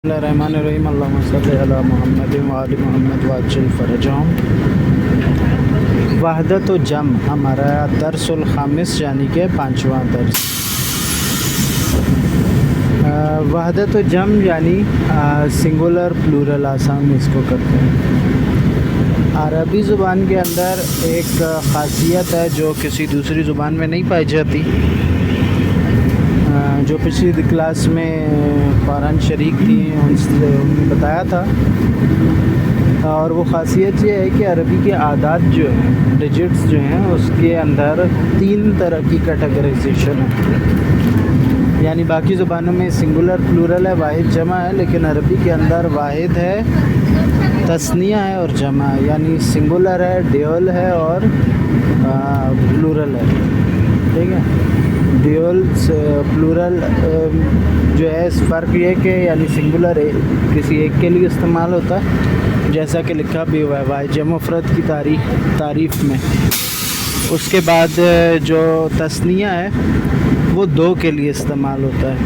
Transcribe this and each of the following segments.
बिस्मिल्लाहिर्रहमानिर्रहीम अल्लाहुम्मा सल्लि अला मुहम्मद व आलि मुहम्मद व अज्जिल फ़रजहुम। वहदत व जम हमारा दरसुल ख़ामिस यानी कि 5वां दर्स। वहदत व जम यानी सिंगुलर प्लूरल आसाम इसको करते हैं। अरबी ज़ुबान के अंदर एक ख़ासियत है जो किसी दूसरी ज़ुबान में नहीं पाई जाती, जो पिछली क्लास में फ़ौरन शरीक थी उन्होंने बताया था। और वो ख़ासियत ये है कि अरबी के आदात जो हैं, डिजिट्स जो हैं, उसके अंदर 3 तरह की कैटेगराइजेशन है। यानी बाकी ज़ुबानों में सिंगुलर प्लूरल है, वाहिद जमा है, लेकिन अरबी के अंदर वाहिद है, तस्निया है और जमा है। यानी सिंगुलर है, ड्यूल है और प्लूरल है। ठीक है, ड्यूल प्लूरल जो है इस फ़र्क ये कि यानी सिंगुलर किसी एक के लिए इस्तेमाल होता है, जैसा कि लिखा भी हुआ है वाहिद मुफ़रद की तारीफ़ में। उसके बाद जो तस्निया है वो 2 के लिए इस्तेमाल होता है,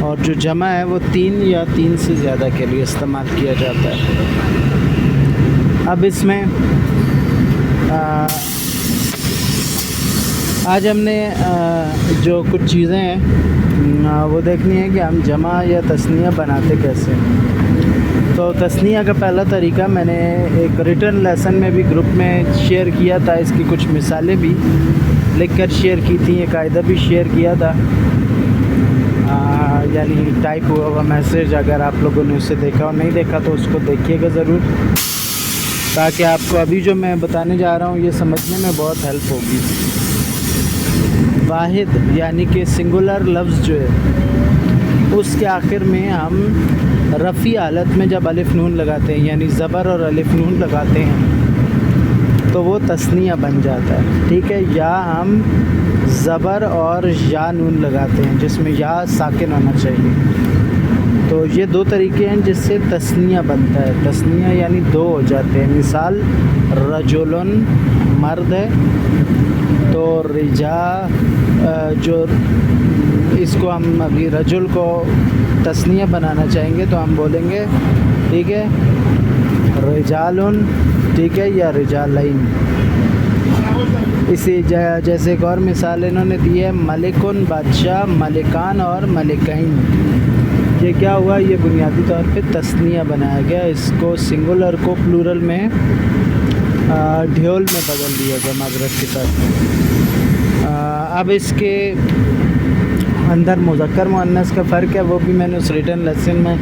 और जो जमा है वो 3 या 3 से ज़्यादा के लिए इस्तेमाल किया जाता है। अब इसमें आज हमने जो कुछ चीज़ें हैं वो देखनी है कि हम जमा या तस्निया बनाते कैसे हैं। तो तस्निया का पहला तरीका मैंने एक रिटन लेसन में भी ग्रुप में शेयर किया था, इसकी कुछ मिसालें भी लिख कर शेयर की थी, ये कायदा भी शेयर किया था। यानी टाइप हुआ हुआ मैसेज, अगर आप लोगों ने उसे देखा और नहीं देखा तो उसको देखिएगा ज़रूर, ताकि आपको अभी जो मैं बताने जा रहा हूँ ये समझने में बहुत हेल्प होगी। वाहिद यानी कि सिंगुलर लफ्ज़ जो है उसके आखिर में हम रफ़ी हालत में जब अलिफ नून लगाते हैं, यानी ज़बर और अलिफ नून लगाते हैं, तो वो तस्निया बन जाता है। ठीक है, या हम ज़बर और या नून लगाते हैं जिसमें या साकिन होना चाहिए। तो ये 2 तरीके हैं जिससे तस्निया बनता है। तस्निया यानी 2 हो जाते हैं। मिसाल, रजुलन मर्द है, तो रिजा जो इसको हम अभी रजुल को तस्निया बनाना चाहेंगे तो हम बोलेंगे, ठीक है, रिजालुन, ठीक है, या रिजालैन। इसी जैसे एक और मिसाल इन्होंने दी है, मलिकुन बादशाह, मलिकान और मलिकैन। ये क्या हुआ, ये बुनियादी तौर पे तस्निया बनाया गया। इसको सिंगुलर को प्लूरल में ढ्योल में बदल दिया जमा ज़रफ़ की तरफ। अब इसके अंदर मुज़क्कर मुअन्नस का फ़र्क है, वो भी मैंने उस रिटन लेसन में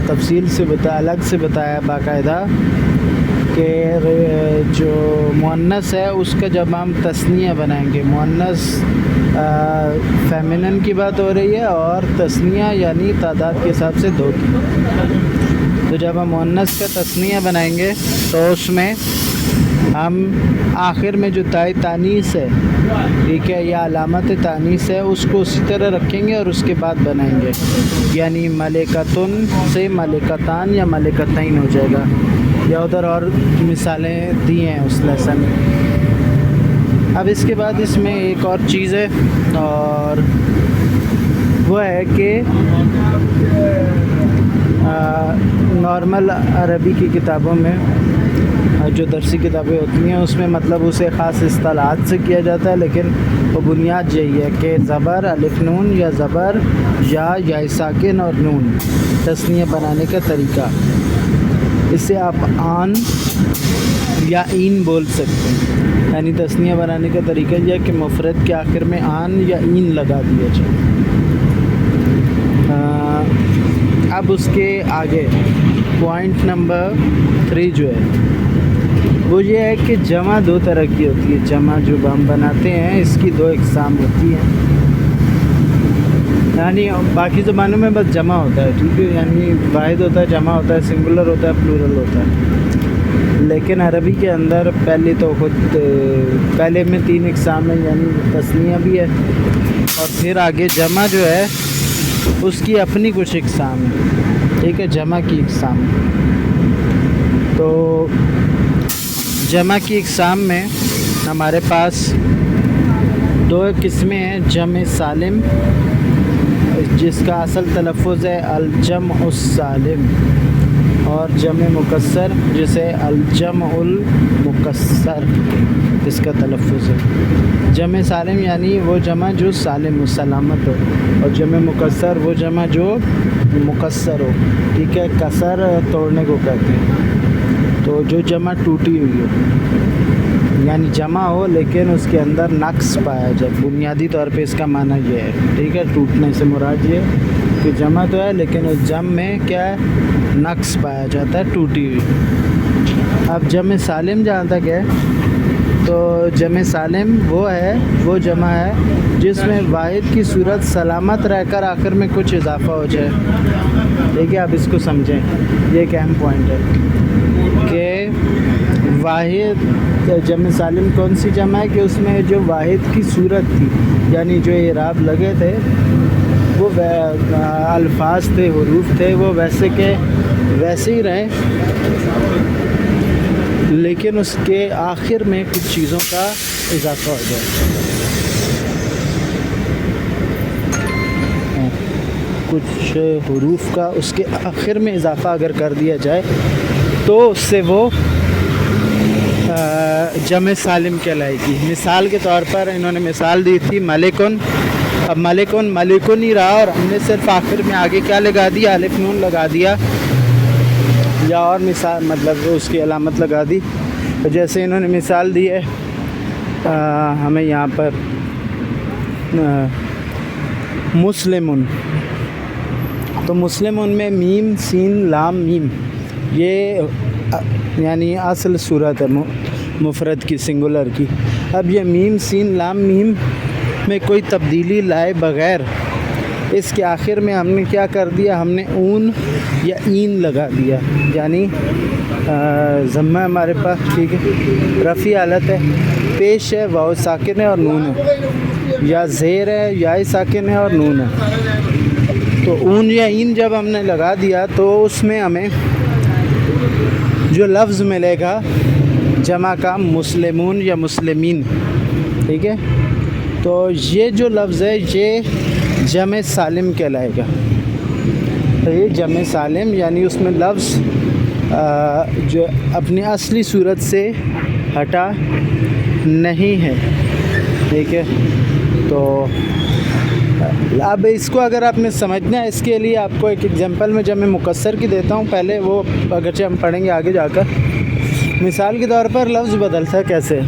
तफसील से अलग से बताया बाकायदा, कि जो मुअन्नस है उसका जब हम तस्निया बनाएंगे, मुअन्नस फेमिनिन की बात हो रही है और तस्निया यानी तादाद के हिसाब से 2 की। तो जब हम मुअन्नस का तस्निया बनाएंगे तो उसमें हम आखिर में जो ताई तानीस है, ठीक है, या अलामत तानीस है, उसको उसी तरह रखेंगे और उसके बाद बनाएंगे। यानी मलिकतुन से मलिकतान या मलिकतैन हो जाएगा। या उधर और मिसालें दी हैं उस लेसन में। अब इसके बाद इसमें एक और चीज़ है, और वो है कि नॉर्मल अरबी की किताबों में जो दरसी किताबें होती हैं उसमें मतलब उसे ख़ास इस्तिलाहात से किया जाता है, लेकिन वो बुनियाद यही है कि ज़बर अलिफ नून या ज़बर या साकिन और नून तस्निया बनाने का तरीका। इसे आप आन या ईन बोल सकते हैं। यानी तस्निया बनाने का तरीका यह कि मुफ़रद के आखिर में आन या ईन लगा दिया जाए। अब उसके आगे पॉइंट नंबर 3 जो है वो ये है कि जमा 2 तरह की होती है। जमा जो हम बनाते हैं इसकी 2 इक़साम होती हैं। यानी बाकी ज़बानों में बस जमा होता है, ठीक है, यानी वाहिद होता है, जमा होता है, सिंगुलर होता है, प्लूरल होता है। लेकिन अरबी के अंदर पहले में 3 इक़साम है, यानी तस्निया भी है और फिर आगे जमा जो है उसकी अपनी कुछ इक़साम है। ठीक है, जमा की इक़साम। तो जमा की इक़साम में हमारे पास 2 किस्में हैं, जम सालिम جس کا اصل تلفظ ہے الجمع السالم، اور جمع مکسر جسے الجمع المکسر اس کا تلفظ ہے۔ جمع سالم یعنی وہ جمع جو سالم و سلامت ہو، اور جمع مکسر وہ جمع جو مکسر ہو، ٹھیک ہے، کسر توڑنے کو کہتے ہیں، تو جو جمع ٹوٹی ہوئی ہو، یعنی جمع ہو لیکن اس کے اندر نقص پایا جائے، بنیادی طور پہ اس کا معنی یہ ہے، ٹھیک ہے، ٹوٹنے سے مراد یہ کہ جمع تو ہے لیکن اس جمع میں کیا ہے، نقص پایا جاتا ہے، ٹوٹی ہوئی۔ اب جمع سالم جہاں تک ہے تو جمع سالم وہ جمع ہے جس میں واحد کی صورت سلامت رہ کر آخر میں کچھ اضافہ ہو جائے، ٹھیک ہے، اب اس کو سمجھیں، یہ ایک اہم پوائنٹ ہے کہ واحد جمع سالم کون سی جمع ہے کہ اس میں جو واحد کی صورت تھی، یعنی جو اعراب لگے تھے وہ الفاظ تھے، حروف تھے، وہ ویسے کے ویسے ہی رہیں لیکن اس کے آخر میں کچھ چیزوں کا اضافہ ہو جائے، کچھ حروف کا اس کے آخر میں اضافہ اگر کر دیا جائے تو اس سے وہ جمع سالم کہلائے گی۔ مثال کے طور پر انہوں نے مثال دی تھی ملکن، اب ملکن ہی رہا اور ہم نے صرف آخر میں آگے کیا لگا دیا، الف نون لگا دیا یا اور مثال مطلب اس کی علامت لگا دی، جیسے انہوں نے مثال دی ہے ہمیں یہاں پر مسلمن، تو مسلمن میں میم سین لام میم، یہ یعنی اصل صورت ہے مفرد کی، سنگولر کی۔ اب یہ میم سین لام میم میں کوئی تبدیلی لائے بغیر اس کے آخر میں ہم نے کیا کر دیا، ہم نے اون یا این لگا دیا، یعنی ضمہ ہمارے پاس، ٹھیک ہے، رفع حالت ہے، پیش ہے، واو ساکن ہے اور نون ہے، یا زیر ہے، یا ساکن ہے اور نون ہے، تو اون یا این جب ہم نے لگا دیا تو اس میں ہمیں جو لفظ ملے گا جمع کا مسلمون یا مسلمین، ٹھیک ہے، تو یہ جو لفظ ہے یہ جمع سالم کہلائے گا، تو یہ جمع سالم یعنی اس میں لفظ جو اپنی اصلی صورت سے ہٹا نہیں ہے، ٹھیک ہے۔ تو اب اس کو اگر آپ نے سمجھنا ہے، اس کے لیے آپ کو ایک ایگزامپل میں جمع مکسر کی دیتا ہوں، پہلے وہ اگرچہ ہم پڑھیں گے آگے جا کر۔ مثال کے طور پر لفظ بدلتا ہے کیسے،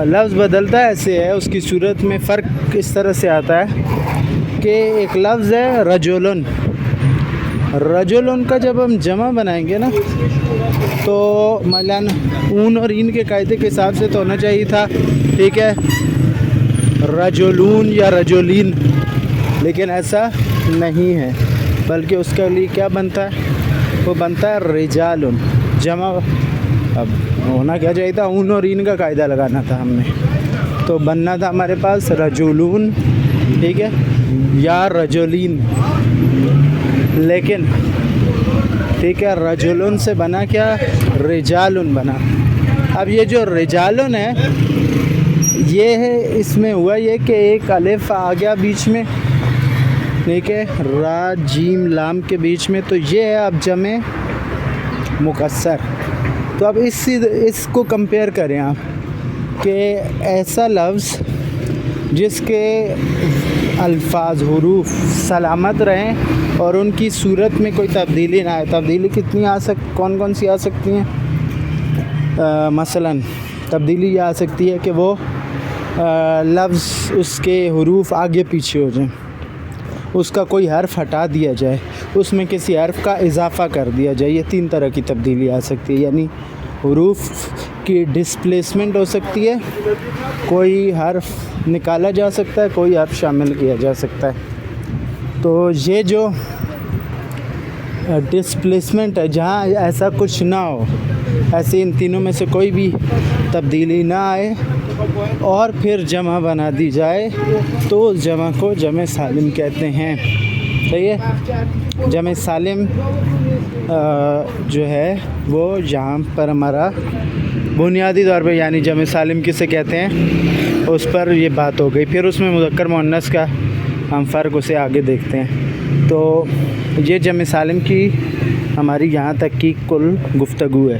لفظ بدلتا ایسے ہے، اس کی صورت میں فرق اس طرح سے آتا ہے کہ ایک لفظ ہے رجلن، رجلن کا جب ہم جمع بنائیں گے نا تو مثلاً اون اور این کے قاعدے کے حساب سے تو ہونا چاہیے تھا، ٹھیک ہے، رجلون یا رجلین، لیکن ایسا نہیں ہے، بلکہ اس کے لیے کیا بنتا ہے، وہ بنتا ہے رجالن، جمع اب ہونا کیا چاہیے تھا، اون اور این کا قاعدہ لگانا تھا ہم نے، تو بننا تھا ہمارے پاس رجولون، ٹھیک ہے، یا رجولین، لیکن ٹھیک ہے رجولون سے بنا کیا، رجالن بنا۔ اب یہ جو رجالن ہے یہ ہے، اس میں ہوا یہ کہ ایک الف آ گیا بیچ میں، ٹھیک ہے، را جیم لام کے بیچ میں، تو یہ ہے اب جمع مکسر۔ تو اب اس کو کمپیئر کریں آپ کہ ایسا لفظ جس کے الفاظ حروف سلامت رہیں اور ان کی صورت میں کوئی تبدیلی نہ آئے، تبدیلی کتنی کون سی آ سکتی ہیں، مثلاً تبدیلی یہ آ سکتی ہے کہ وہ لفظ اس کے حروف آگے پیچھے ہو جائیں، اس کا کوئی حرف ہٹا دیا جائے، اس میں کسی حرف کا اضافہ کر دیا جائے، یہ 3 طرح کی تبدیلی آ سکتی ہے، یعنی حروف کی ڈسپلیسمنٹ ہو سکتی ہے، کوئی حرف نکالا جا سکتا ہے، کوئی حرف شامل کیا جا سکتا ہے۔ تو یہ جو ڈسپلیسمنٹ ہے، جہاں ایسا کچھ نہ ہو، ایسے ان تینوں میں سے کوئی بھی تبدیلی نہ آئے اور پھر جمع بنا دی جائے تو اس جمع کو جمع سالم کہتے ہیں، صحیح ہے۔ جمع سالم جو ہے وہ یہاں پر ہمارا بنیادی طور پہ، یعنی جمع سالم کسے کہتے ہیں اس پر یہ بات ہو گئی۔ پھر اس میں مذکر مؤنث کا ہم فرق اسے آگے دیکھتے ہیں. تو یہ جمع سالم کی ہماری یہاں تک کی کل گفتگو ہے.